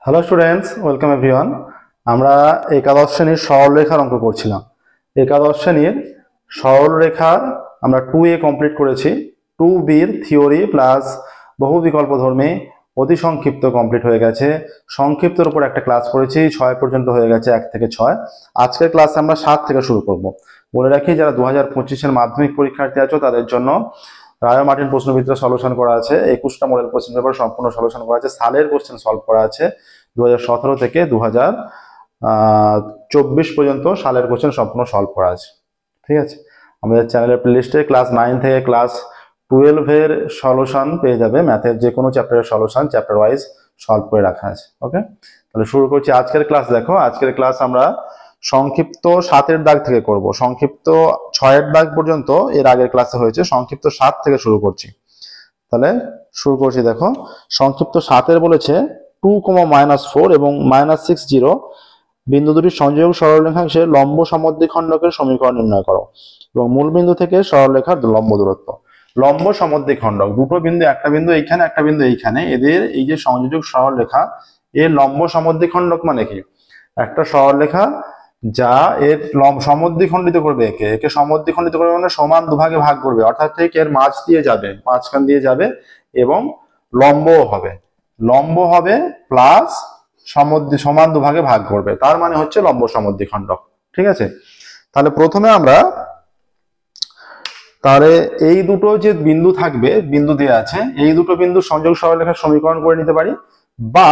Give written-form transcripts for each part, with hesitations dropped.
Hello students, welcome everyone. আমরা একাদশ শ্রেণীর সরলরেখার অঙ্ক করছিলাম। একাদশ শ্রেণীর সরলরেখার আমরা 2A কমপ্লিট করেছি। 2Bর থিওরি প্লাস বহু বিকল্পধর্মী অতি সংক্ষিপ্ত কমপ্লিট হয়ে গেছে। সংক্ষিপ্তের উপর একটা ক্লাস করেছি, 6 পর্যন্ত হয়ে গেছে, 1 থেকে 6। আজকের ক্লাসে আমরা 7 থেকে শুরু করব। বলে রাখি, যারা 2025-এর মাধ্যমিক পরীক্ষার্থী আছো তাদের জন্য রায় মার্টিন প্রশ্নবিচিত্রা সলিউশন করা আছে, 21টা মডেল কোশ্চেন পেপার সম্পূর্ণ সলিউশন করা আছে, সালের কোশ্চেন সলভ করা আছে, 2017 থেকে 2024 পর্যন্ত সালের কোশ্চেন সম্পূর্ণ সলভ করা আছে। ঠিক আছে, আমাদের চ্যানেলের প্লেলিস্টে ক্লাস 9 থেকে ক্লাস 12 এর সলিউশন পেয়ে যাবে। ম্যাথের যে কোনো চ্যাপ্টারের সলিউশন চ্যাপ্টার ওয়াইজ সলভ করে রাখা আছে। ওকে, তাহলে শুরু করছি আজকের ক্লাস। দেখো, আজকের ক্লাস আমরা সংক্ষিপ্ত 7-এর দাগ থেকে করব। সংক্ষিপ্ত 6-এর দাগ পর্যন্ত এর আগের ক্লাসে হয়েছে, সংক্ষিপ্ত 7 থেকে শুরু করছি। তাহলে শুরু করছি। দেখো, সংক্ষিপ্ত 7-এর বলেছে 2,-4 এবং -6,0 বিন্দু দুটির সংযোগ সরলরেখাংশের লম্ব সমদ্বিখণ্ডকের সমীকরণ নির্ণয় করো এবং মূল বিন্দু থেকে সরলরেখার লম্ব দূরত্ব। লম্ব সমদ্বিখণ্ডক, দুটো বিন্দু, একটা বিন্দু এইখানে, একটা বিন্দু এইখানে, এদের এই যে সংযোজক সরলরেখা, এর লম্ব সমদ্বিখণ্ডক মানে কি? একটা সরলরেখা যা এর সমদ্বিখণ্ডিত করবে, একে একে সমদ্বিখণ্ডিত করবে মানে সমান দুভাগে ভাগ করবে, অর্থাৎ ঠিক এর মাঝ দিয়ে যাবে, মাঝখান দিয়ে যাবে এবং লম্বও হবে, লম্ব হবে প্লাস সমান দুভাগে ভাগ করবে, তার মানে হচ্ছে লম্ব সমদ্বিখণ্ডক। ঠিক আছে, তাহলে প্রথমে আমরা তাহলে এই দুটো যে বিন্দু থাকবে, বিন্দু দেওয়া আছে, এই দুটো বিন্দুর সংযোগ সরলরেখার সমীকরণ করে নিতে পারি, বা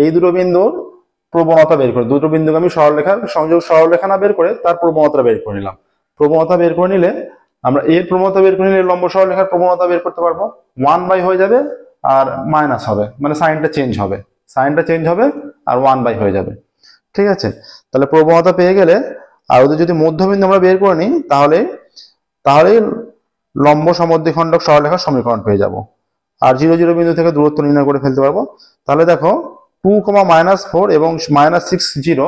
এই দুটো বিন্দুর প্রবণতা বের করে, দুটো বিন্দুকে আমি সরলরেখার সংযোগ সরলরেখা না বের করে তার প্রবণতা বের করে নিলাম। প্রবণতা বের করে নিলে আমরা এর প্রবণতা বের করে নিলে লম্ব সরলরেখার প্রবণতা বের করতে পারবো। 1 হয়ে যাবে আর মাইনাস হবে, মানে সাইনটা চেঞ্জ হবে, সাইনটা চেঞ্জ হবে আর 1 হয়ে যাবে। ঠিক আছে, তাহলে প্রবণতা পেয়ে গেলে আর ওদের যদি মধ্যবিন্দু আমরা বের করে নিই, তাহলে লম্ব সমদ্বিখণ্ডক সরলরেখার সমীকরণ পেয়ে যাব আর 0, 0 বিন্দু থেকে দূরত্ব নির্ণয় করে ফেলতে পারবো। তাহলে দেখো, 2,-4 এবং -6,0,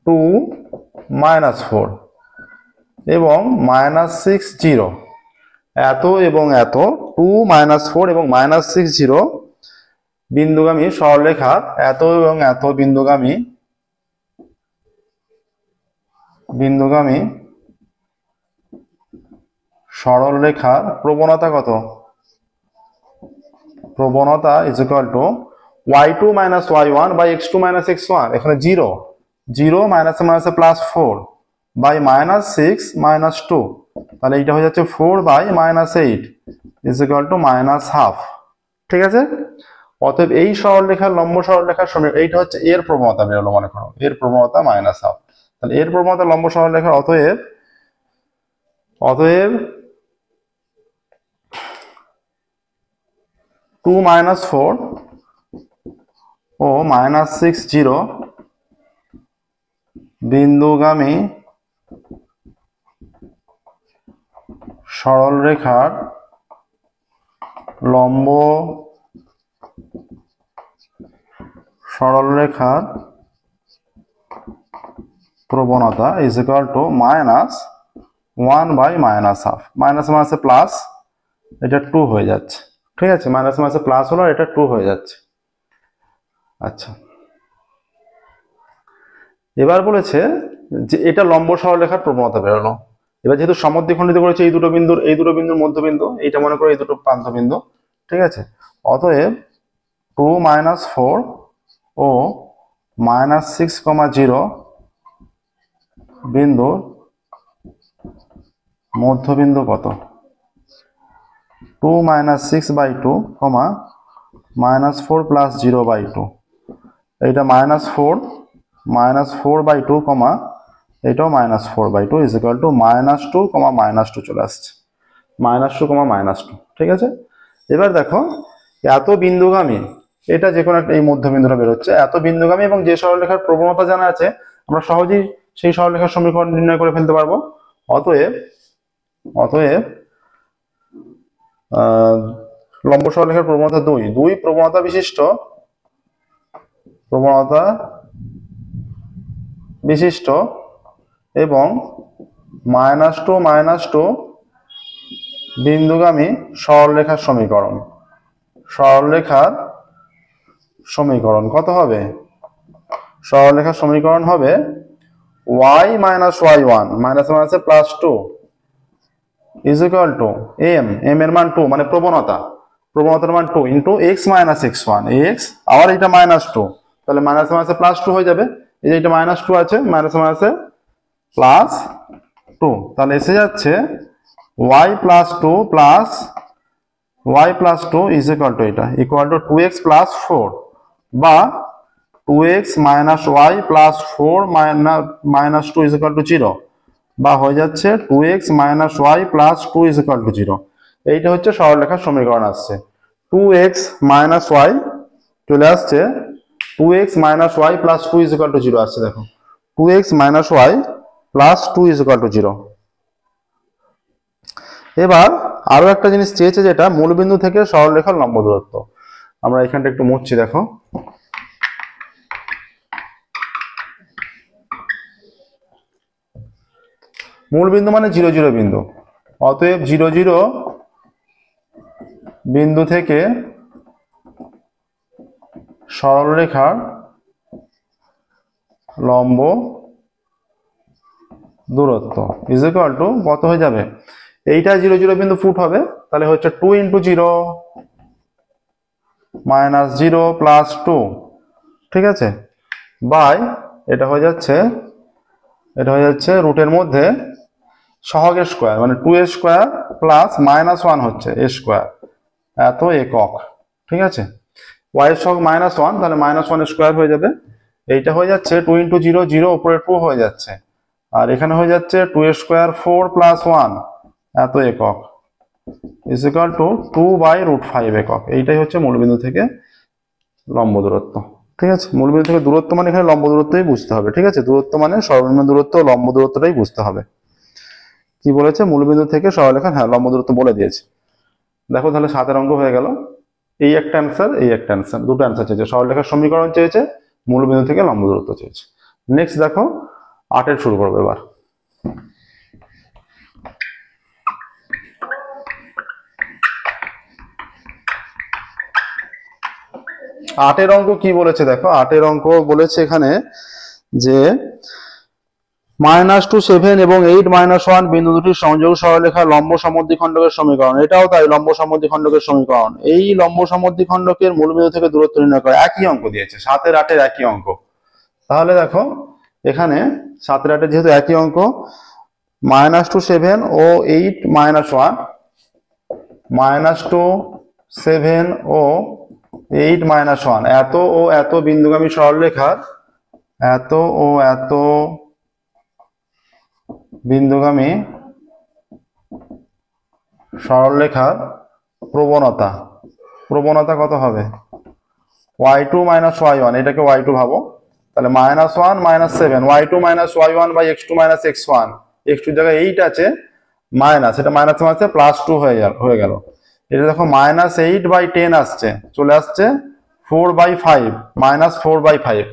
2-4 এবং -6,0, এত এবং এত, 2-4 এবং -6,0 বিন্দুগামী সরলরেখার এত এবং এত বিন্দুগামী সরলরেখার প্রবণতা কত? প্রবণতা is equal two y2 - y1 by x2 - x1, এখানে 0, 0 মাইনাসে মাইনাসে +4 বাই -6 - 2, তাহলে এটা হয়ে যাচ্ছে 4/-8 ইজ ইকুয়াল টু -1/2। ঠিক আছে, অতএব এই সরলরেখার লম্ব সরলরেখার সমীকরণ, এইটা হচ্ছে এর প্রবণতা বেরোলো, মনে করো এর প্রবণতা -1/2। তাহলে এর প্রবণতা লম্ব সরলরেখার, অতএব 2-4 ও -6,0 বিন্দুগামী সরলরেখার লম্ব সরলরেখার প্রবণতা ইজ ইকুয়াল টু -1/-1/2, মাইনাসে মাইনাসে প্লাস, এটা 2 হয়ে যাচ্ছে। ঠিক আছে, মাইনাসে মাইনাসে প্লাস হলো, এটা 2 হয়ে যাচ্ছে। আচ্ছা, এবার বলেছে যে এটা লম্ব সরলরেখার প্রবণতা বেরোলো। এবার যেহেতু সমদ্বিখণ্ডিত করেছে এই দুটো বিন্দুর মধ্যবিন্দু, এইটা মনে করো এই দুটো প্রান্ত বিন্দু। ঠিক আছে, অতএব 2-4 ও -6,0 বিন্দুর মধ্যবিন্দু কত? 2 - 6/2, -4 + 0/2, এইটা -4 -4/2, এটাও -4/2 ইজ ইকুয়াল টু -2, -2 চলে আসছে, -2, -2। ঠিক আছে, এবার দেখো, এত বিন্দুগামী, এটা যে কোনো একটা, এই মধ্যবিন্দুটা বেরোচ্ছে, এত বিন্দুগামী এবং যে সরলরেখার প্রবণতা জানা আছে, আমরা সহজেই সেই সরলরেখার সমীকরণ নির্ণয় করে ফেলতে পারবো। অতএব লম্ব সরলরেখার প্রবণতা 2 প্রবণতা বিশিষ্ট এবং -2 বিন্দুগামী সরলরেখার সমীকরণ, সরলরেখার সমীকরণ কত হবে? সরলরেখার সমীকরণ হবে y মাইনাস y1 মাইনাস মাইনাসে plus 2 is equal two m এর মান 2 মানে প্রবণতার মান 2 into x minus x1 x আবার এটা মাইনাস 2, তাহলে মাইনাস মাইনাসে প্লাস 2 হয়ে যাবে। এই যে এটা মাইনাস 2 আছে, মাইনাস মাইনাসে প্লাস 2, তাহলে এসে যাচ্ছে y plus 2 plus y plus 2 is equal two এটা ইকুয়াল টু 2x প্লাস 4 বা 2x minus y plus 4 minus 2 is equal two 0 বা হয়ে যাচ্ছে 2x minus y plus 2 is equal two 0। এইটা হচ্ছে সরলরেখার সমীকরণ আসছে। 2x মাইনাস y চলে আসছে 2x minus y plus 2 is equal two 0 আসছে। দেখো 2x minus y plus 2 is equal two 0। এবার আরো একটা জিনিস চেয়েছে, যেটা মূলবিন্দু থেকে সরলরেখার লম্ব দূরত্ব। আমরা এখানটা একটু মুছছি, দেখো মূলবিন্দু মানে 0 0 বিন্দু, অতএব 0 0 বিন্দু থেকে সরলরেখার লম্ব দূরত্ব ইজ ইকুয়াল টু কত হয়ে যাবে? এইটা 0 0 বিন্দু ফুট হবে, তাহলে হচ্ছে 2 ইন্টু 0 মাইনাস 0 প্লাস 2, ঠিক আছে, বাই এটা হয়ে যাচ্ছে রুটের মধ্যে সহগের স্কোয়ার মানে 2a স্কোয়ার প্লাস মাইনাস 1 হচ্ছে a স্কোয়ার এত একক, ঠিক আছে। y এর সহগ মাইনাস 1, তাহলে মাইনাস 1 স্কোয়ার হয়ে যাবে। এইটা হয়ে যাচ্ছে 2 ইন্টু 0 0 উপরে 2 হয়ে যাচ্ছে, আর এখানে হয়ে যাচ্ছে 2a স্কোয়ার 4 প্লাস 1 এত একক is equal to 2 by root 5 একক। এইটাই হচ্ছে মূলবিন্দু থেকে লম্ব দূরত্ব, ঠিক আছে। মূলবিন্দু থেকে দূরত্ব মানে এখানে লম্ব দূরত্বই বুঝতে হবে, ঠিক আছে। দূরত্ব মানে সর্বনিম্ন দূরত্ব, লম্ব দূরত্বটাই বুঝতে হবে। কি বলেছে? মূলবিন্দু থেকে সরলরেখার লম্ব দূরত্ব বলে দিয়েছে। দেখো তাহলে 7 অঙ্ক হয়ে গেল। এই একটা অ্যান্সার, এই একটা অ্যান্সার, দুটো অ্যান্সার চেয়েছে। সরলরেখার সমীকরণ চেয়েছে, মূলবিন্দু থেকে লম্ব দূরত্ব চেয়েছে। নেক্সট দেখো 8 শুরু করবো এবার। আটের অঙ্ক কি বলেছে দেখো। 8 অঙ্ক বলেছে এখানে যে -2 7 এবং 8 -1 বিন্দু দুটির সংযোগ সরলরেখা লম্ব সমদ্বিখণ্ডকের সমীকরণ। এটাও তাই, লম্ব সমদ্বিখণ্ডকের সমীকরণ। এই লম্ব সমদ্বিখণ্ডকের মূলবিন্দু থেকে দূরত্ব নির্ণয় করে। একই অঙ্ক দিয়েছে, 7 8 একই অঙ্ক। তাহলে দেখো এখানে 7 8 যেহেতু একই অঙ্ক, -2 7 ও 8 -1, -2 7 ও 8 -1 এত ও এত বিন্দুগামী সরলরেখার বিন্দুগামী সরলরেখার প্রবণতা কত হবে? y2 মাইনাস y1, এটাকে y2 ভাবো, তাহলে -1 -7 y2 minus y1 by x2 minus x1, x2 জায়গায় 8 আছে, মাইনাস, এটা মাইনাস মাইনাসে প্লাস 2 হয়ে গেল। এটা দেখো -8/10 আসছে, চলে আসছে 4/5 -4/5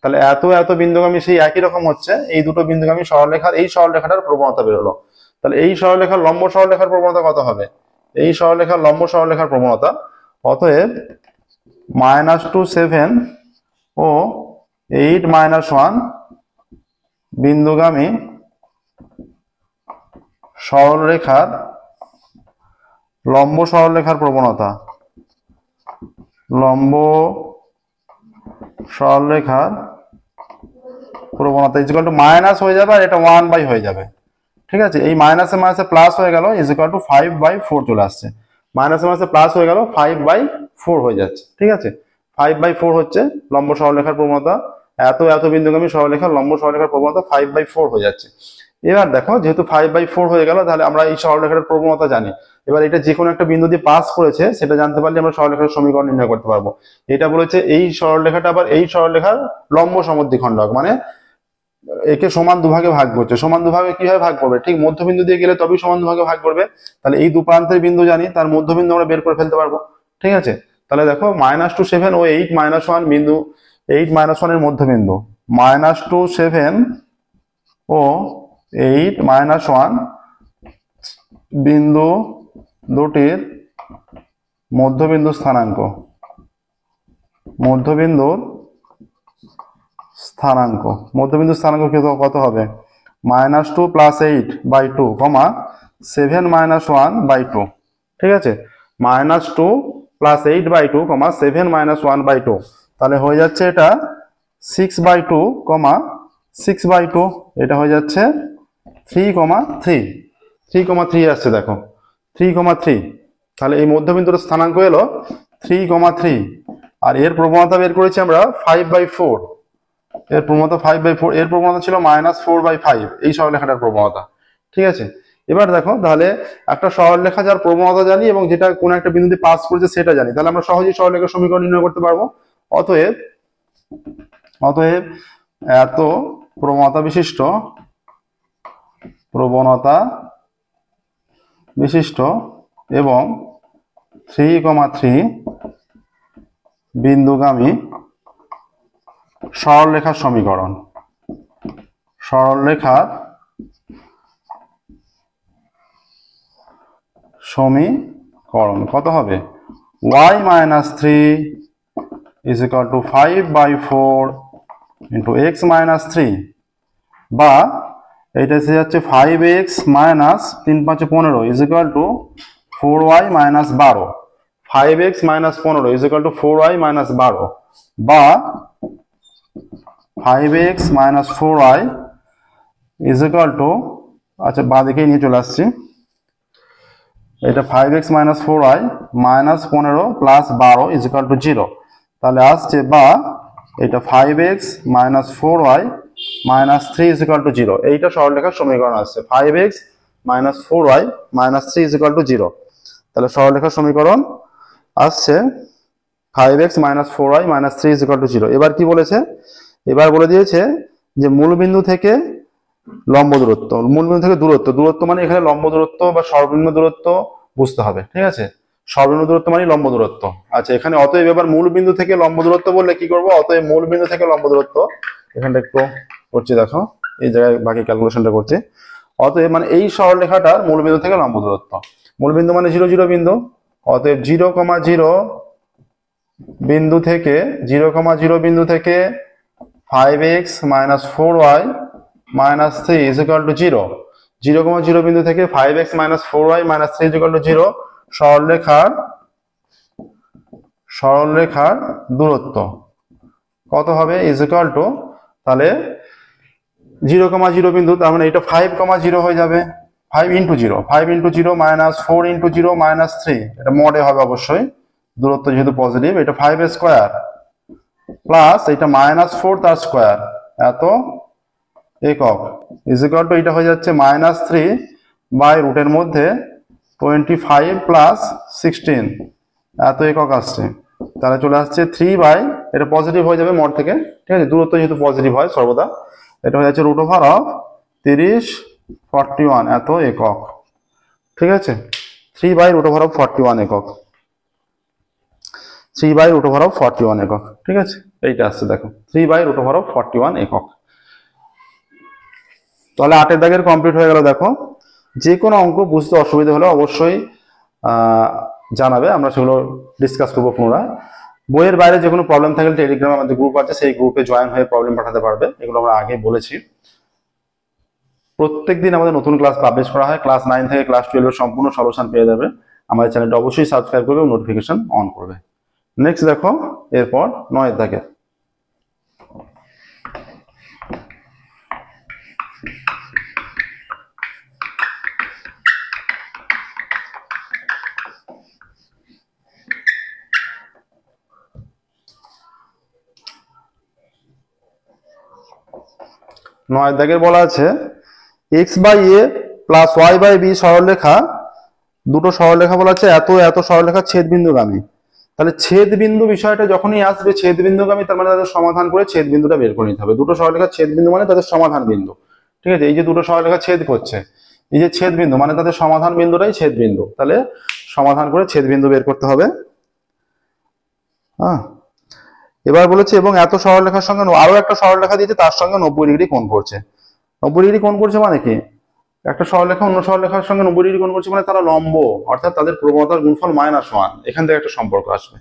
তাহলে এত বিন্দুগামী সেই একই রকম হচ্ছে। এই দুটো বিন্দুগামী সরলরেখার এই সরলরেখাটার প্রবণতা বেরোলো। তাহলে এই সরলরেখার লম্ব সরলরেখার প্রবণতা কত হবে? এই সরলরেখার লম্ব সরলরেখার প্রবণতা, অতএব -2 7 ও 8 -1 বিন্দুগামী সরলরেখার লম্ব সরলরেখার প্রবণতা, লম্ব সরলরেখার প্রবণতা ইজ ইকুয়াল টু মাইনাস হয়ে যাবে, আর এটা 1 হয়ে যাবে, ঠিক আছে। এই মাইনাসে মাইনাসে প্লাস হয়ে গেল, ইজ ইকুয়াল টু 5/4 চলে আসছে। মাইনাসে মাইনাসে প্লাস হয়ে গেল, 5/4 হয়ে যাচ্ছে, ঠিক আছে। 5/4 হচ্ছে লম্ব সরলরেখার প্রবণতা। এত বিন্দুগামী সরলরেখার লম্ব সরলরেখার প্রবণতা 5/4 হয়ে যাচ্ছে। এবার দেখো যেহেতু 5/4 হয়ে গেল, তাহলে আমরা এই সরলরেখার প্রবণতা জানি। এবার এটা যে কোনো একটা বিন্দু দিয়ে পাস করেছে সেটা জানতে পারলে আমরা সরলরেখার সমীকরণ নির্ণয় করতে পারবো। এটা বলেছে এই সরলরেখাটা আবার এই সরলরেখার লম্ব সমদ্বিখণ্ডক, মানে একে সমান দুভাগে ভাগ করছে। সমান দুভাগে কিভাবে ভাগ করবে? ঠিক মধ্যবিন্দু দিয়ে গেলে তবেই সমান দুভাগে ভাগ করবে। তাহলে এই দু প্রান্তের বিন্দু জানি, তার মধ্যবিন্দু আমরা বের করে ফেলতে পারবো, ঠিক আছে। তাহলে দেখো -2 7 ও 8 -1 বিন্দু, 8 -1 এর মধ্যবিন্দু, -2 7 ও 8 -1 বিন্দু দুটির মধ্যবিন্দু স্থানাঙ্ক মধ্যবিন্দুর স্থানাঙ্ক, মধ্যবিন্দুর স্থানাঙ্ক কত হবে? -2 + 8/2, 7 - 1/2। ঠিক আছে, -2 + 8/2, 7 - 1/2, তাহলে হয়ে যাচ্ছে এটা 6/2, 6/2, এটা হয়ে যাচ্ছে 3,3, 3,3 আসছে দেখো, 3,3। তাহলে এই মধ্যবিন্দুর স্থানাঙ্ক এলো 3,3। আর এর প্রবণতা বের করেছি আমরা 5/4, এর প্রবণতা 5/4, এর প্রবণতা ছিল -4/5, এই সরলরেখাটার প্রবণতা। ঠিক আছে, এবার দেখো তাহলে একটা সরলরেখা যার প্রবণতা জানি এবং যেটা কোন একটা বিন্দুতে পাস করেছে সেটা জানি, তাহলে আমরা সহজেই সরলরেখার সমীকরণ নির্ণয় করতে পারবো। অতএব এত প্রবণতা বিশিষ্ট এবং 3,3 বিন্দুগামী সরলরেখার সমীকরণ, সরলরেখার সমীকরণ কত হবে? y - 3 = 5/4 × x - 3, বা এটা এসে যাচ্ছে 5x - 3 × 5 = 15 = 4y - 12, 5x - 15 = 4y - 12, বা 5x - 4y আচ্ছা বাঁ দিকে নিয়ে চলে আসছি, এটা 5x - 4y - 15 + 12 = 0, তাহলে আসছে বা এটা 5x - 4y - 3 = 0, এইটা সরলরেখার সমীকরণ আসছে 5x - 4y - 3 = 0। তাহলে সরলরেখার সমীকরণ আসছে 5x - 4y - 3 = 0। এবার কি বলেছে? এবার বলে দিয়েছে যে মূলবিন্দু থেকে লম্ব দূরত্ব, মূলবিন্দু থেকে দূরত্ব মানে এখানে লম্ব দূরত্ব বা সর্বনিম্ন দূরত্ব বুঝতে হবে। ঠিক আছে, সর্বনিম্ন দূরত্ব মানে লম্ব দূরত্ব। আচ্ছা, এখানে অতএব এবার মূলবিন্দু থেকে লম্ব দূরত্ব বললে কি করব? অতএব মূলবিন্দু থেকে লম্ব দূরত্ব, এখানটা একটু করছি দেখো, এই জায়গায় বাকি ক্যালকুলেশনটা করছি। অতএব মানে এই সরলরেখাটার মূলবিন্দু থেকে লম্ব দূরত্ব, মূলবিন্দু মানে 0, 0 বিন্দু, অতএব 0,0 বিন্দু থেকে 0,0 বিন্দু থেকে 5x - 4y - 3 = 0, 0,0 বিন্দু থেকে 5x - 4y - 3 = 0 সরলরেখার দূরত্ব কত হবে? তাহলে 0,0 বিন্দু, তার মানে এটা 5,0 হয়ে যাবে, 5 × 0, 5 × 0 - 4 × 0 - 3, এটা মডে হবে অবশ্যই, দূরত্ব যেহেতু পজিটিভ, এটা 5 স্কয়ার প্লাস এটা -4 তার স্কয়ার এত একক এটা হয়ে যাচ্ছে -3/√25 + 16 এত একক আসছে। তাহলে চলে আসছে 3 এটা পজিটিভ হয়ে যাবে মড থেকে, ঠিক আছে, দূরত্ব যেহেতু পজিটিভ হয় সর্বদা, এটা হয়ে যাচ্ছে √30/41 এত একক। ঠিক আছে, 3/√41 একক, 3/√41 একক। ঠিক আছে, এইটা আসছে দেখো 3/√41 একক। তাহলে 8 দাগের কমপ্লিট হয়ে গেল। দেখো, যে কোনো অঙ্ক বুঝতে অসুবিধা হলে অবশ্যই জানাবে, আমরা সেগুলো ডিসকাস করবো পুনরায়। বইয়ের বাইরে যে কোনো প্রবলেম থাকলে টেলিগ্রামে আমাদের গ্রুপ আছে, সেই গ্রুপে জয়েন হয়ে প্রবলেম পাঠাতে পারবে, এগুলো আমরা আগে বলেছি। প্রত্যেকদিন আমাদের নতুন ক্লাস পাবলিশ করা হয়, ক্লাস 9 থেকে ক্লাস 12 এর সম্পূর্ণ সলিউশন পেয়ে যাবে। আমাদের চ্যানেলটা অবশ্যই সাবস্ক্রাইব করবে এবং নোটিফিকেশন অন করবে। নেক্সট দেখো, এরপর 9 দাগে বলা আছে x/a + y/b সরলরেখা, দুটো সরলরেখা বলা আছে, এত সরলরেখা ছেদবিন্দুগামী। তাহলে ছেদবিন্দু বিষয়টা যখনই আসবে, ছেদবিন্দুগামী, তার মানে তাদের সমাধান করে ছেদবিন্দুটা বের করে নিতে হবে। দুটো সরলরেখা ছেদবিন্দু মানে তাদের সমাধান বিন্দু। ঠিক আছে, এই যে দুটো সরলরেখা ছেদ করছে, এই যে ছেদবিন্দু মানে তাদের সমাধান বিন্দুটাই ছেদবিন্দু, তাহলে সমাধান করে ছেদবিন্দু বের করতে হবে। হ্যাঁ, এবার বলেছে এবং এত সরলরেখার সঙ্গে আরো একটা সরলরেখা দিয়েছে, তার সঙ্গে 90 ডিগ্রি কোণ করছে। 90 ডিগ্রি কোণ করছে মানে কি? একটা সরলরেখা অন্য সরলরেখার সঙ্গে 90 ডিগ্রি কোণ করছে মানে তারা লম্ব, অর্থাৎ তাদের প্রবণতার গুণফল -1, এখান থেকে একটা সম্পর্ক আসবে।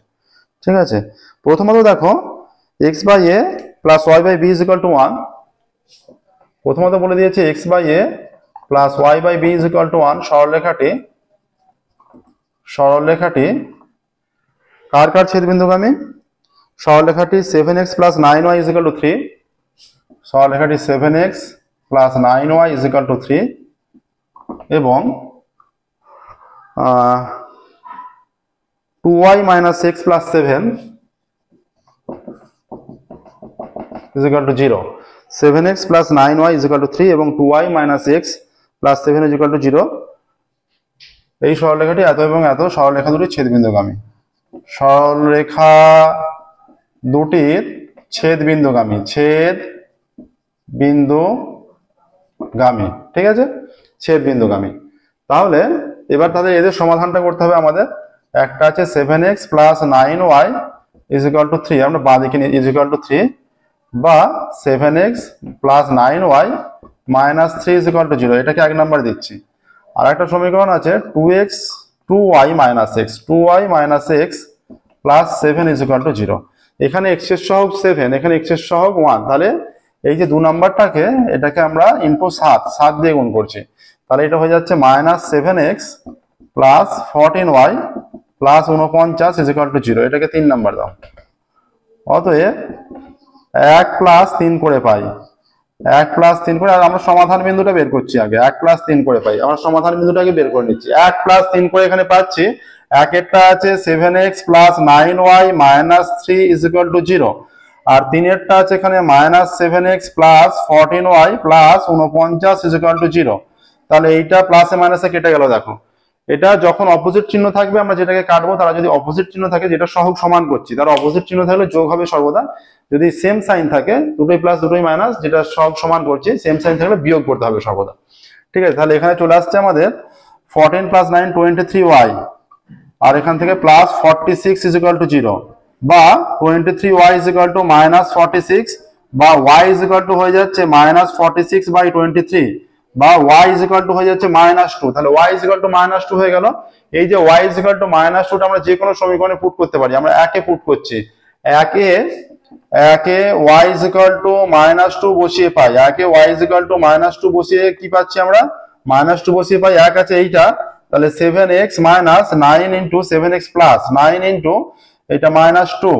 ঠিক আছে, প্রথমত দেখো x by A plus Y by B is equal to 1, প্রথমত বলে দিয়েছে x by A plus Y by B is equal to 1, সরলরেখাটি কার কার ছেদবিন্দুগামী? সরলরেখাটি 7x plus 9y is equal to 3, সরলরেখাটি 7x plus 9y is equal to 3 এবং 2y minus x plus 7 is equal to 0, 7x plus 9y is equal to 3 এবং 2y minus x plus 7 is equal to 0। এই সরলরেখাটি এত এবং এত সরলরেখা দুটির ছেদবিন্দুগামী, সরলরেখা দুটির ছেদবিন্দুগামী, ঠিক আছে, ছেদবিন্দুগামী। তাহলে এবার তাদের এদের সমাধানটা করতে হবে আমাদের। একটা আছে 7x plus 9y is equal to 3, আমরা বাঁ দিকে is equal to 3, বা 7x plus 9y minus 3 is equal to 0, এটাকে এক নাম্বার দিচ্ছি। আর একটা সমীকরণ আছে 2y minus x plus 7 is equal to 0, এখানে x এর সহগ 7, এখানে x এর সহগ 1, তাহলে এই যে 2 নাম্বারটাকে এটাকে আমরা ইনটু 7 দিয়ে গুণ করছি, তাহলে এটা হয়ে যাচ্ছে minus 7x plus 14y plus 49 is equal to 0, এটাকে 3 নাম্বার দাও। অতএব 1 প্লাস 3 করে পাই, 1 প্লাস 3 করে, আর আমরা সমাধান বিন্দুটা বের করছি আগে, 1 প্লাস 3 করে পাই, আমরা সমাধান বিন্দুটাকে বের করে নিচ্ছি। 1 প্লাস 3 করে এখানে পাচ্ছি, একেরটা আছে 7x plus 9y minus 3 is equal two 0, আর 3এরটা আছে এখানে minus 7x plus 14y plus 49 is equal two 0। তাহলে এইটা প্লাসে মাইনাসে কেটে গেল। দেখো এটা যখন অপোজিট চিহ্ন থাকবে আমরা যেটাকে কাটবো, তারা যদি অপোজিট চিহ্ন থাকে, যেটা সহগ সমান করছি, তার অপোজিট চিহ্ন থাকলে যোগ হবে সর্বদা, যদি সেম সাইন থাকে দুটোই প্লাস দুটোই মাইনাস, যেটা সহগ সমান করছি সেম সাইন থাকলে বিয়োগ করতে হবে সর্বদা। ঠিক আছে, তাহলে এখানে চলে আসছে আমাদের 14 প্লাস 9 23y, আর এখান থেকে প্লাস 46 ইজ ইকুয়াল টু 0, বা 23y is equal to minus 46, বা y ইজ ইকুয়াল টু হয়ে যাচ্ছে মাইনাস 46 বাই 23, বা y ইজ ইকুয়াল টু হয়ে যাচ্ছে -2, তাহলে y ইজ ইকুয়াল টু -2 হয়ে গেল। এই যে y ইজ ইকুয়াল টু -2 আমরা যে কোনো সমীকরণে পুট করতে পারি, আমরা একে পুট করছি, একে y ইজ ইকুয়াল টু -2 বসিয়ে পাই, একে y ইজ ইকুয়াল টু -2 বসিয়ে কি পাচ্ছি আমরা, -2 বসিয়ে পাই, এক আছে এইটা, তাহলে 7x minus 9 into 7x plus 9 into এটা -2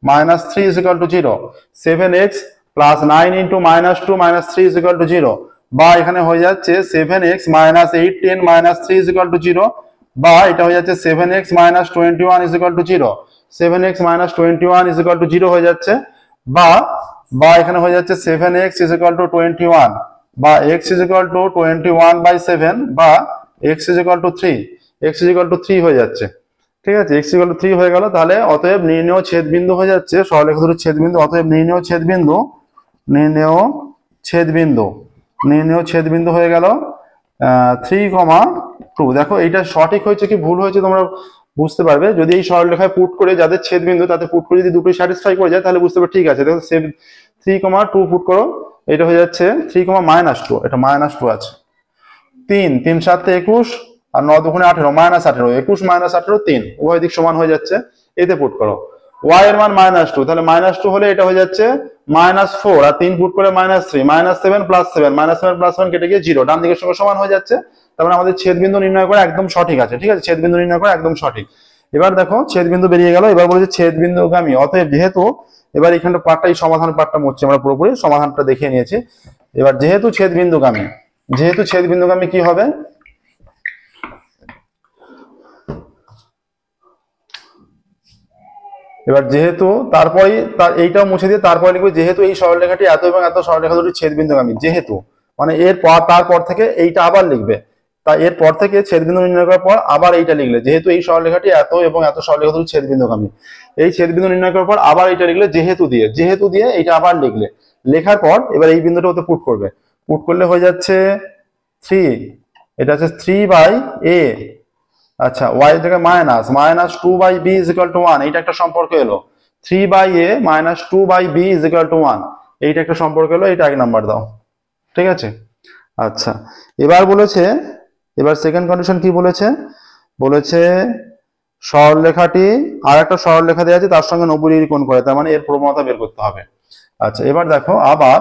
-3 is equal two 0, 7x plus 9 into -2 -3 is equal two 0, বা এখানে হয়ে যাচ্ছে 7x minus 8 10 minus 3 is equal two 0, বা এটা হয়ে যাচ্ছে 7x minus 21 is equal two 0, 7x minus 21 is equal two 0 হয়ে যাচ্ছে, বা এখানে হয়ে যাচ্ছে 7x ইজ ইকুয়াল টু 21, বা x is equal to 21 by 7, বা x is equal to 3, x is equal to 3 হয়ে যাচ্ছে। ঠিক আছে, x ইকুয়াল টু 3 হয়ে গেল। তাহলে অতএব নির্ণেয় ছেদবিন্দু হয়ে যাচ্ছে সরলরেখা দুটির ছেদবিন্দু, অতএব নির্ণেয় ছেদবিন্দু হয়ে গেল 3,2। দেখো এইটা সঠিক হয়েছে কি ভুল হয়েছে তোমরা বুঝতে পারবে যদি এই সরলরেখায় পুট করে, যাদের ছেদবিন্দু তাতে পুট করে যদি দুটোই স্যাটিসফাই করে যায় তাহলে বুঝতে পারবে ঠিক আছে। দেখো 3,2 পুট করো, এটা হয়ে যাচ্ছে 3,-2, এটা -2 আছে, 3 3 7 21 আর 9 2 18 -18, 21 -18 3, উভয় দিক সমান হয়ে যাচ্ছে, এতে পুট করো। y এর মান -2, তাহলে -2 হলে এটা হয়ে যাচ্ছে -4, আর 3 পুট করে -3, -7 প্লাস 7, -7 প্লাস 7 কেটে গিয়ে 0, ডান দিকের সঙ্গে সমান হয়ে যাচ্ছে। তারপরে আমাদের ছেদবিন্দু নির্ণয় করা একদম সঠিক আছে। ঠিক আছে, ছেদবিন্দু নির্ণয় করা একদম সঠিক। এবার দেখো ছেদবিন্দু বেরিয়ে গেল, এবার বলেছে ছেদবিন্দুগামী, অতএব যেহেতু, এবার এখানটা পার্টটা, এই সমাধান পার্টটা মুছছি, আমরা পুরোপুরি সমাধানটা দেখিয়ে নিয়েছি। এবার যেহেতু ছেদবিন্দুগামী কি হবে, এবার যেহেতু তারপরে এইটাও মুছে দিয়ে তারপরে লিখবো যেহেতু এই সরলরেখাটি এত এবং এত সরলরেখা দুটি ছেদবিন্দুগামী, যেহেতু মানে তারপর থেকে এইটা আবার লিখবে, তা এরপর থেকে ছেদবিন্দু নির্ণয় করার পর আবার এইটা লিখলে, যেহেতু এই সরলরেখাটি এত এবং এত সরলরেখা দুটি ছেদবিন্দুগামী, এই ছেদবিন্দু নির্ণয় করার পর আবার এইটা লিখলে, যেহেতু দিয়ে এইটা আবার লিখলে, লেখার পর এবার এই বিন্দুটা ওতে পুট করবে, পুট করলে হয়ে যাচ্ছে 3, এটা হচ্ছে 3/a, আচ্ছা y এর জায়গায় -2/b ইজ ইকুয়াল টু 1, এইটা একটা সম্পর্ক এলো, 3/a -2/b is equal to 1, এইটা একটা সম্পর্ক এলো, এইটা এক নাম্বার দাও। ঠিক আছে, আচ্ছা এবার বলেছে, এবার সেকেন্ড কন্ডিশন কি বলেছে, সরলরেখাটি আর একটা সরলরেখা দেওয়া আছে তার সঙ্গে 90 ডিগ্রি কোণ করে, তার মানে এর প্রবণতা বের করতে হবে। আচ্ছা এবার দেখো আবার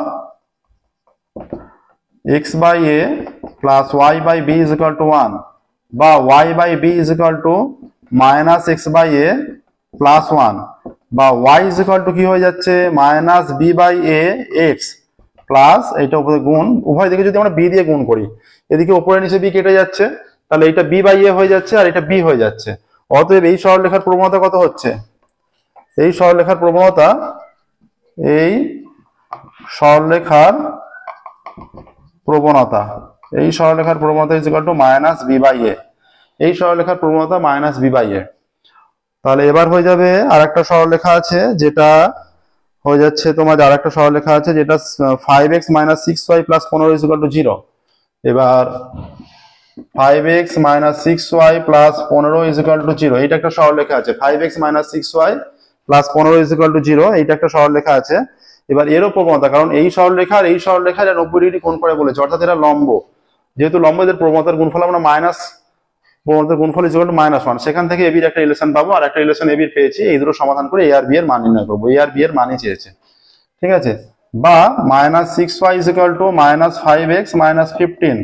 x by a plus y by b is equal to 1 বা y by b is equal to minus x by a plus 1 বা y is equal to কি হয়ে যাচ্ছে minus b by a x plus এটা উপরে গুণ, উভয় দিকে যদি আমরা b দিয়ে গুণ করি, এদিকে উপরে নিচে b কেটে যাচ্ছে, তাহলে এটা b by a হয়ে যাচ্ছে আর এটা b হয়ে যাচ্ছে। অতএব এই সরলরেখার প্রবণতা কত হচ্ছে, এই সরলরেখার প্রবণতা এই সরলরেখার প্রবণতা এই সরলরেখার প্রবণতা is equal to minus B by A, এই সরলরেখার প্রবণতা মাইনাস বি বাই এ। তাহলে এবার হয়ে যাবে আর একটা সরলরেখা আছে যেটা হয়ে যাচ্ছে তোমার, আর একটা সরলরেখা আছে যেটা 5x minus 6y plus 15 is equal two 0। এবার 5x minus 6y plus 15 is equal two 0, এইটা একটা সরলরেখা আছে। 5x minus 6y plus 15 is equal two 0, এইটা একটা সরলরেখা আছে। এবার এরও প্রবণতা, কারণ এই সরলরেখা আর এই সরলরেখা 90 ডিগ্রি কোণ করে বলেছে, অর্থাৎ এরা লম্ব, যেহেতু লম্ব এদের প্রবণতার গুণফল আমরা প্রবণতার গুণফল ইজ ইকুয়াল টু -1, সেখান থেকে এবির একটা রিলেশন পাবো আর একটা রিলেশন এবির পেয়েছি, এই দুটো সমাধান করে এ আর বি এর মান নির্ণয় করবো। এ আর বি এর মানই চেয়েছে, ঠিক আছে। বা -6y is equal two -5x minus 15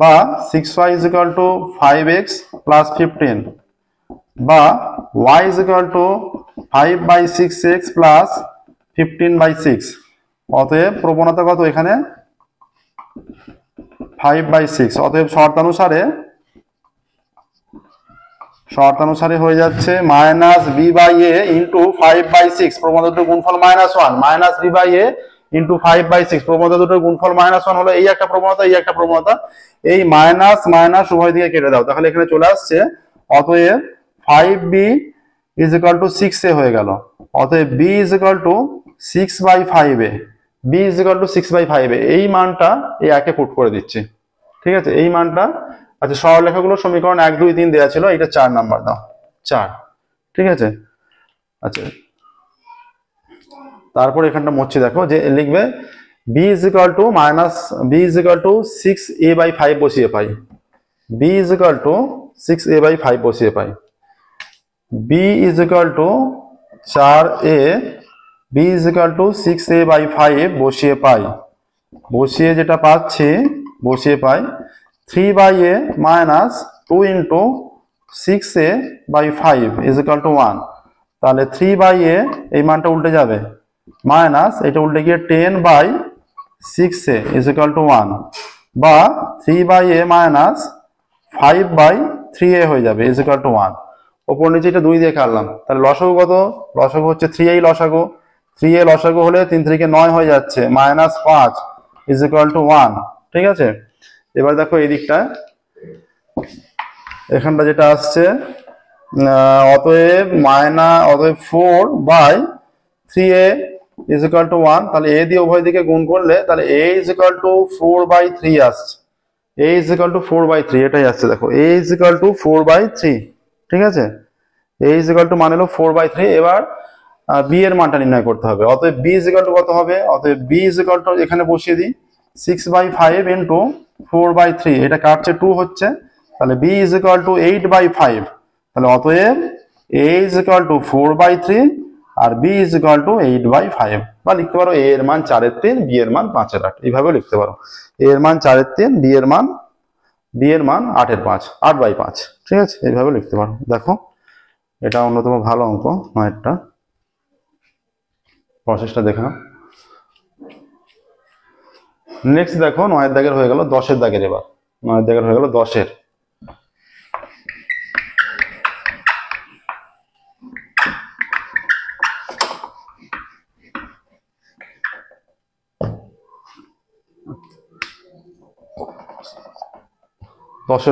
বা 6y is equal two 5x plus 15 বা y is equal two 5/6x plus 15/6। অতএব প্রবণতা কত এখানে 5/6। অতএব শর্তানুসারে হয়ে যাচ্ছে minus B by A into 5/6, প্রবণতা দুটোর গুণফল -1, minus B by A into 5/6, প্রবণতা দুটোর গুণফল -1 হলো এই একটা প্রবণতা, এই একটা প্রবণতা, এই মাইনাস মাইনাস উভয় দিকে কেটে দাও, তাহলে এখানে চলে আসছে। অতএব 5b is equal two 6a হয়ে গেল। অতএব b is equal two 6/5a, b is equal two 6/5a, এই মানটা এই একে পুট করে দিচ্ছি, ঠিক আছে, এই মানটা। আচ্ছা সরলরেখাগুলো সমীকরণ 1 2 3 দেওয়া ছিল, এটা 4 নাম্বার দাও, 4, ঠিক আছে। আচ্ছা তারপর এখানটা মুছছি, দেখো যে লিখবে b is equal two b is equal two 6a/5 বসিয়ে পাই, b is equal two 6a/5 বসিয়ে পাই, b is equal two 4a, b is equal two 6a/5 বসিয়ে পাই, বসিয়ে যেটা পাচ্ছি বসিয়ে পাই 3/a minus 2 into 6a/5 is equal to 1। তাহলে 3/a এই মানটা উল্টে যাবে, মাইনাস এটা উল্টে গিয়ে 10/6a ইজ ইকুয়াল টু 1 বা 3/a মাইনাস 5/3a হয়ে যাবে ইজ ইকুয়াল টু 1। ওপর নিচে এটা 2 দিয়ে কাটলাম, তাহলে লসাগু কত, লসাগু হচ্ছে 3a লসাগু, 3a লসাগু হলে 3 3 9 হয়ে যাচ্ছে, -5 ইজ ইকুয়াল টু 1, ঠিক আছে। এবার দেখো এই দিকটা, এখানটা যেটা আসছে অতএব 4/3a ইজ ইকুয়াল টু 1, তাহলে a দিয়ে উভয় দিকে গুণ করলে তাহলে a ইজ ইকুয়াল টু 4/3 আসছে, a ইজ ইকুয়াল টু 4/3 এটাই আসছে। দেখো a ইজ ইকুয়াল টু 4/3, ঠিক আছে, a ইজ ইকুয়াল টু মানে হলো 4/3। এবার b এর মানটা নির্ণয় করতে হবে, অতএব b ইজ ইকুয়াল টু কত হবে, অতএব b ইজ ইকুয়াল টু এখানে বসিয়ে দিই 6/5 ইন্টু 4/3, এটা কাটছে 2 হচ্ছে, তাহলে b ইজ ইকুয়াল টু 8/5, তাহলে অতএব a ইজ ইকুয়াল টু 4/3 আর b ইজ ইকুয়াল টু 8/5। বা লিখতে পারো a এর মান 4/3, b এর মান 5/8, এইভাবে লিখতে পারো, a এর মান 4/3, b এর মান 8/5, 8/5, ঠিক আছে, এইভাবে লিখতে পারো। দেখো এটা অন্যতম ভালো অঙ্ক, নয়টা প্রসেসটা দেখা। নেক্সট দেখো 9 দাগের হয়ে গেল 10 দাগের, এবার 9 দাগের হয়ে গেল 10।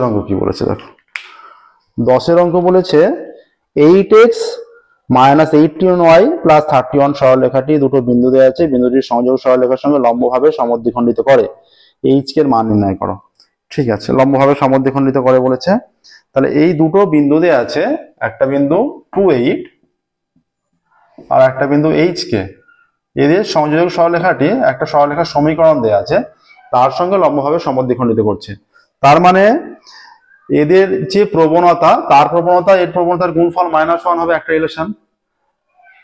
অঙ্ক কি বলেছে দেখো, 10 অঙ্ক বলেছে 8x মাইনাস 18y প্লাস 31 সরলরেখাটি দুটো বিন্দু দেওয়া আছে, বিন্দুটির সংযোগ সরলরেখার সঙ্গে লম্বভাবে সমদ্বিখণ্ডিত করে h এর মান নির্ণয় করো। ঠিক আছে, লম্বভাবে সমদ্বিখণ্ডিত করে বলেছে, তাহলে এই দুটো বিন্দু দেওয়া আছে, একটা বিন্দু 2 8 আর একটা বিন্দু h কে, এদের সংযোজক সরলরেখাটি একটা সরলরেখার সমীকরণ দেওয়া আছে, তার সঙ্গে লম্বভাবে সমদ্বিখণ্ডিত করছে। তার মানে এদের যে প্রবণতা, তার প্রবণতা এর প্রবণতার গুণফল -1 হবে, একটা রিলেশন।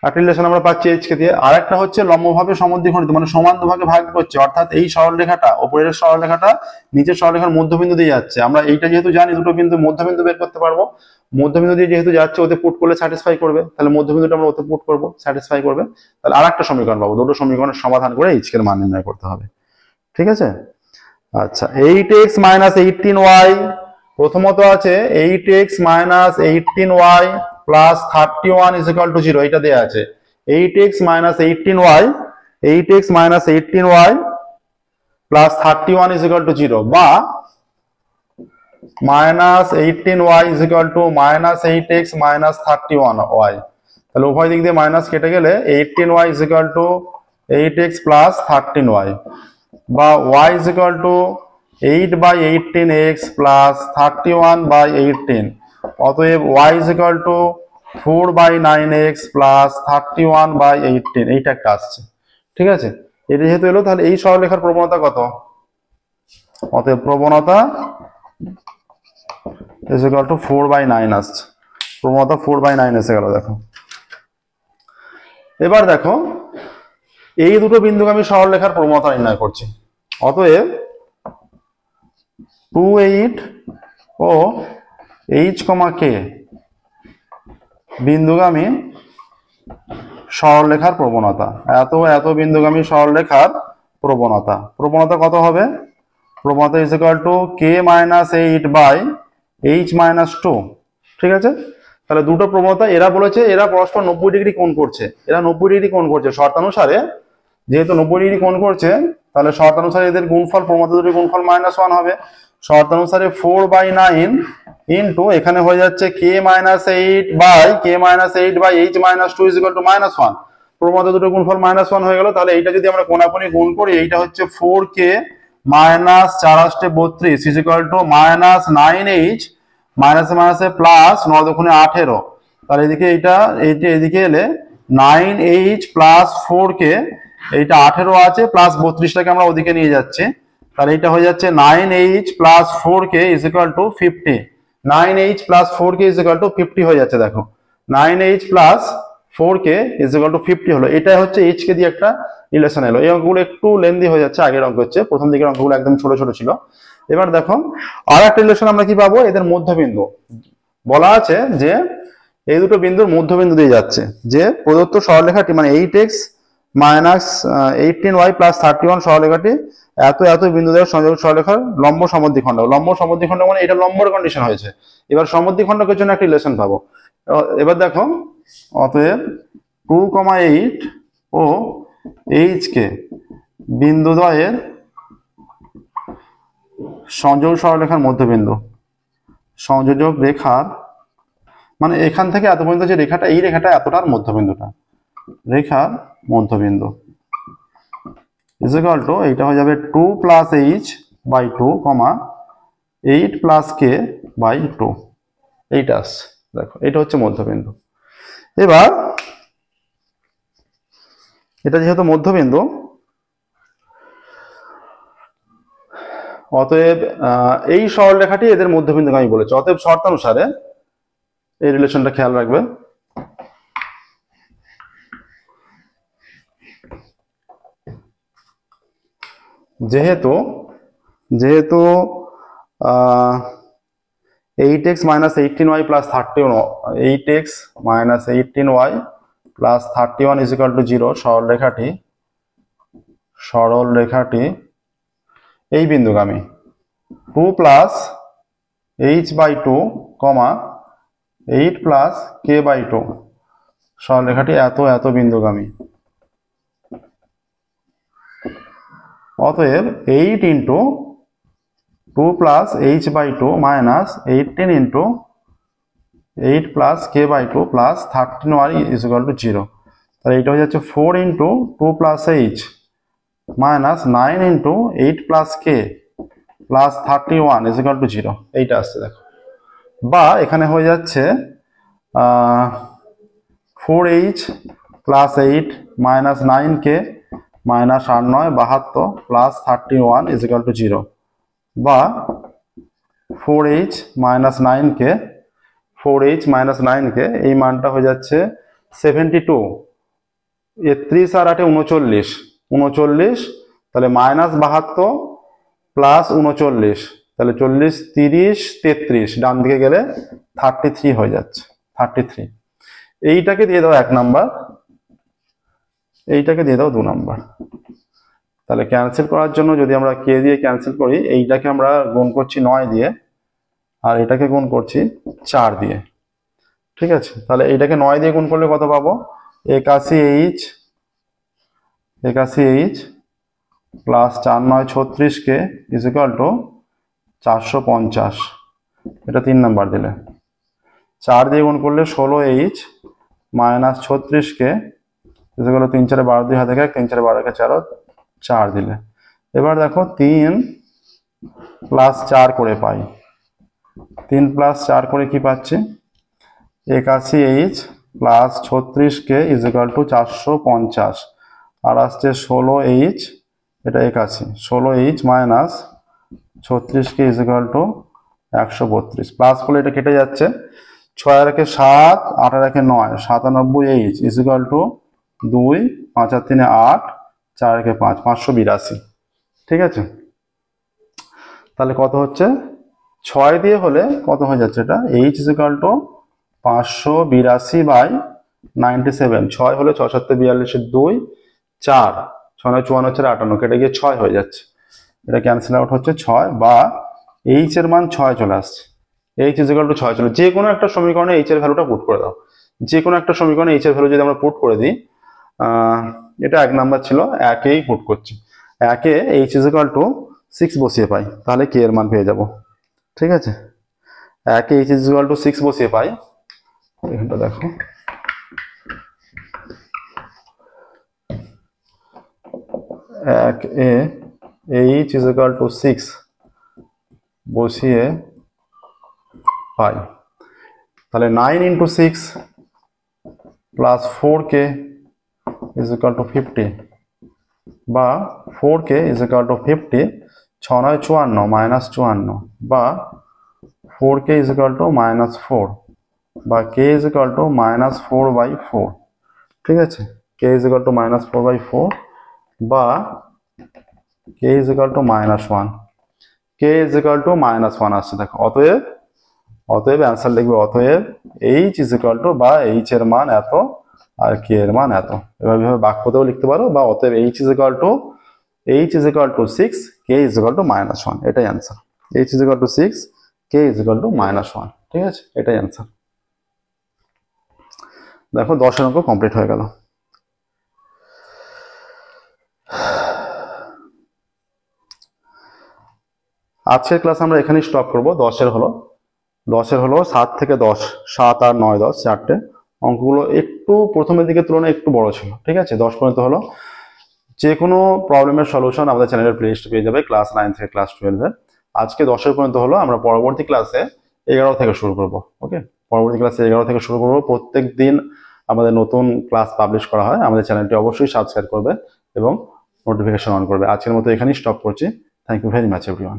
একটা রিলেশন আমরা পাচ্ছি এইচ কে দিয়ে। আর একটা হচ্ছে লম্বভাবে সমদ্বিখণ্ডিত, মানে সমান দুভাগে ভাগ করছে, অর্থাৎ এই সরলরেখাটা, উপরের সরলরেখাটা নিচের সরলরেখার মধ্যবিন্দু দিয়ে যাচ্ছে। আমরা এইটা যেহেতু জানি, দুটো বিন্দু মধ্যবিন্দু বের করতে পারবো। মধ্যবিন্দু দিয়ে যেহেতু যাচ্ছে, ওতে পুট করলে স্যাটিসফাই করবে, তাহলে মধ্যবিন্দুটা আমরা ওতে পুট করবো, স্যাটিসফাই করবে। তাহলে আর একটা সমীকরণ পাবো, দুটো সমীকরণের সমাধান করে এইচ এর মান নির্ণয় করতে হবে। ঠিক আছে। আচ্ছা, 8x - 18y, প্রথমত আছে 8x - 18y প্লাস 31 = 0, এটা দেয়া আছে। 8x - 18y, 8x - 18y plus 31 = 0, বা -18y = -8x - 31y। তাহলে উভয় দিক দিয়ে মাইনাস কেটে গেলে 18y = 8x প্লাস 13y, বা y = 8/18x প্লাস 31/18। অতএব y = 4/9x প্লাস 31/18। এইটা একটা আসছে। ঠিক আছে, এটা যেহেতু এলো, তাহলে এই সরলরেখার প্রবণতা কত? অতএব প্রবণতা = 4/9 আসছে। প্রবণতা 4/9 এসে গেল। দেখো, এবার দেখো এই দুটো বিন্দুগামী সরলরেখার প্রবণতা নির্ণয় করছি। অতএব 2, 8 ও h, k বিন্দুগামী সরলরেখার প্রবণতা, এত বিন্দুগামী সরলরেখার প্রবণতা। প্রবণতা কত হবে? প্রবণতা = k - 8/h-2। ঠিক আছে, তাহলে দুটো প্রবণতা, এরা বলেছে এরা পরস্পর 90 ডিগ্রি কোণ করছে, এরা 90 ডিগ্রি কোণ করছে শর্তানুসারে। যেহেতু 90 ডিগ্রি কোণ করছে, তাহলে শর্তানুসারে এদের গুণফল, প্রবণতা দুটির গুণফল -1 হবে। শর্তানুসারে 4/9 ইন্টু এখানে হয়ে যাচ্ছে k - 8/h-2 = -1। প্রবণতা দুটোর গুণফল -1 হয়ে গেল। তাহলে এইটা যদি আমরা কোণাকুণি গুণ করি, এইটা হচ্ছে 4k - 4 * 32 -9h, মাইনাসে মাইনাসে প্লাস 9 দুগুণে 18। তাহলে এদিকে এইটা এদিকে এলে 9h প্লাস 4k, এইটা 18 আছে, প্লাস 32টাকে আমরা ওদিকে নিয়ে যাচ্ছি। তাহলে এটা হয়ে যাচ্ছে 9h plus 4k = 50। 9h plus 4k = 50 হয়ে যাচ্ছে। দেখো, 9h প্লাস 4k = 50 হলো। এটা হচ্ছে h কে দিয়ে একটা রিলেশন এলো। এই অঙ্কগুলো একটু লেন্দি হয়ে যাচ্ছে, আগের অঙ্ক হচ্ছে, প্রথম দিকের অঙ্কগুলো একদম ছোট ছোট ছিল। এবার দেখো আর একটা রিলেশন আমরা কি পাবো, এদের মধ্যবিন্দু। বলা আছে যে এই দুটো বিন্দুর মধ্যবিন্দু দিয়ে যাচ্ছে, যে প্রদত্ত সরলরেখাটি, মানে 8x - 18y প্লাস 31 সরলরেখাটি এত বিন্দু দ্বারা সংযোগ সরলরেখার লম্ব সমদ্বিখণ্ড। লম্ব সমদ্বিখণ্ড মানে এটা লম্বর কন্ডিশন হয়েছে। এবার সমদ্বিখণ্ডকের জন্য একটা রিলেশন পাবো। এবার দেখো, অতএব 2, 8 ও h কে বিন্দুদ্বয়ের সংযোগ সরলরেখার মধ্যবিন্দু। সংযোজক রেখার মানে এখান থেকে এত পর্যন্ত যে রেখাটা, এই রেখাটা এতটার মধ্যবিন্দুটা, রেখার মধ্যবিন্দু = এইটা হয়ে যাবে 2 + h/2, 8 + k/2। এইটা আসছে। দেখো, এটা হচ্ছে মধ্যবিন্দু। এবার এটা যেহেতু মধ্যবিন্দু, অতএব এই সরলরেখাটি এদের মধ্যবিন্দু আমি বলেছি। অতএব শর্তানুসারে এই রিলেশনটা খেয়াল রাখবে। যেহেতু 8x - 18y plus 31, 8x - 18y plus 31 = 0, সরলরেখাটি এই বিন্দুগামী। 2 + h/2, 8 + k/2 সরলরেখাটি এত বিন্দুগামী। অতএব 8 × 2 + h/2 মাইনাস 18 × 8 + k/2 প্লাস 31 = 0। তাহলে এটা হয়ে যাচ্ছে 4 × 2 + h মাইনাস 9 × 8 + k প্লাস 31 = 0। এইটা আসছে। দেখো, বা এখানে হয়ে যাচ্ছে 4h plus 8 minus 9k minus 8 9 72 plus 31 = 0, বা 4h minus 9k, 4h minus 9k, এই মানটা হয়ে যাচ্ছে 72। 31 আর 8 39, 39, তাহলে মাইনাস 72 প্লাস 39, তাহলে 40, 30, 33, ডান দিকে গেলে 33 হয়ে যাচ্ছে, 33। এইটাকে দিয়ে দাও 1 নাম্বার, এইটাকে দিয়ে দাও 2 নাম্বার। তাহলে ক্যান্সেল করার জন্য যদি আমরা কে দিয়ে ক্যান্সেল করি, এইটাকে আমরা গুণ করছি 9 দিয়ে, আর এটাকে গুণ করছি 4 দিয়ে, ঠিক আছে। তাহলে এইটাকে 9 দিয়ে গুণ করলে কত পাবো? 81h, 81h plus 4 9 36k is equal to 450। এটা 3 নাম্বার দিলে। 4 দিয়ে গুণ করলে 16h minus 36k is equal to 3 4 12, 2 হাতে 1, 3 4 12 4, 4 দিলে। এবার দেখো 3 প্লাস 4 করে পাই, 3 প্লাস 4 করে কি পাচ্ছি? 81h plus 36k is equal to 450, আর আসছে 16h, এটা 81, 16h minus 36k is equal to 132। Plus করলে এটা কেটে যাচ্ছে, 6 আর 1 7, 8 আর 1 9, 97h ইজ ইকুয়াল টু 2, 5 আর 3 8, 4 আর 1 5, 582, ঠিক আছে। তাহলে কত হচ্ছে? 6 দিয়ে হলে কত হয়ে যাচ্ছে? এটা h ইজ ইকুয়াল টু 582/97। 6 হলে 6 7 42, 2 4, 6 9 54, 4 58, কেটে গিয়ে 6 হয়ে যাচ্ছে। এটা ক্যান্সেল আউট হচ্ছে 6, বা h এর মান 6 চলে আসছে। h ইজ ইকুয়াল টু 6 চলে, যে কোনো একটা সমীকরণে h এর ভ্যালুটা পুট করে দাও। যে কোনো একটা সমীকরণে h এর ভ্যালু যদি আমরা পুট করে দিই, এটা 1 নাম্বার ছিল, 1 এই পুট করছি। 1 এ h ইজ ইকুয়াল টু 6 বসিয়ে পাই, তাহলে k এর মান পেয়ে যাব, ঠিক আছে। 1 এ h ইজ ইকুয়াল টু 6 বসিয়ে পাই, এখানটা দেখো, 1 এ h ইজ ইকুয়াল টু 6 বসিয়ে পাই, তাহলে 9 into 6 plus 4k is equal two 50, বা 4k is equal two 50, 6 9 54 minus 54, বা 4k is equal to minus 4, বা k is equal to minus 4/4, ঠিক আছে। k is equal to minus 4/4, বা k is equal to minus 1, k is equal to minus 1 আসছে দেখো। অতএব answer লিখবে, অতএব h ইজ ইকুয়াল টু, বা h এর মান এত আর k এর মান এত, এভাবে বাক্যতেও লিখতে পারো, বা অতএব h is equal two 6, k is equal to minus 1, এটাই answer. h is equal two 6, k is equal to minus 1, ঠিক আছে, এটাই অ্যান্সার। দেখো 10 অঙ্ক কমপ্লিট হয়ে গেল। আজকের ক্লাস আমরা এখানেই স্টপ করব। 10 হলো 7 থেকে 10, 7 আর 9 10 চারটে অঙ্কগুলো একটু প্রথমের দিকে তুলনায় একটু বড় ছিল, ঠিক আছে। 10 পর্যন্ত হলো। যে কোনো প্রবলেমের সলিউশন আমাদের চ্যানেলের প্লেলিস্টে পেয়ে যাবে, ক্লাস 9 থেকে ক্লাস 12 এর। আজকে 10 পর্যন্ত হলো, আমরা পরবর্তী ক্লাসে 11 থেকে শুরু করব। ওকে, পরবর্তী ক্লাসে 11 থেকে শুরু করব। প্রত্যেক দিন আমাদের নতুন ক্লাস পাবলিশ করা হয়। আমাদের চ্যানেলটি অবশ্যই সাবস্ক্রাইব করবে এবং নোটিফিকেশন অন করবে। আজকের মতো এখানেই স্টপ করছি। Thank you very much everyone.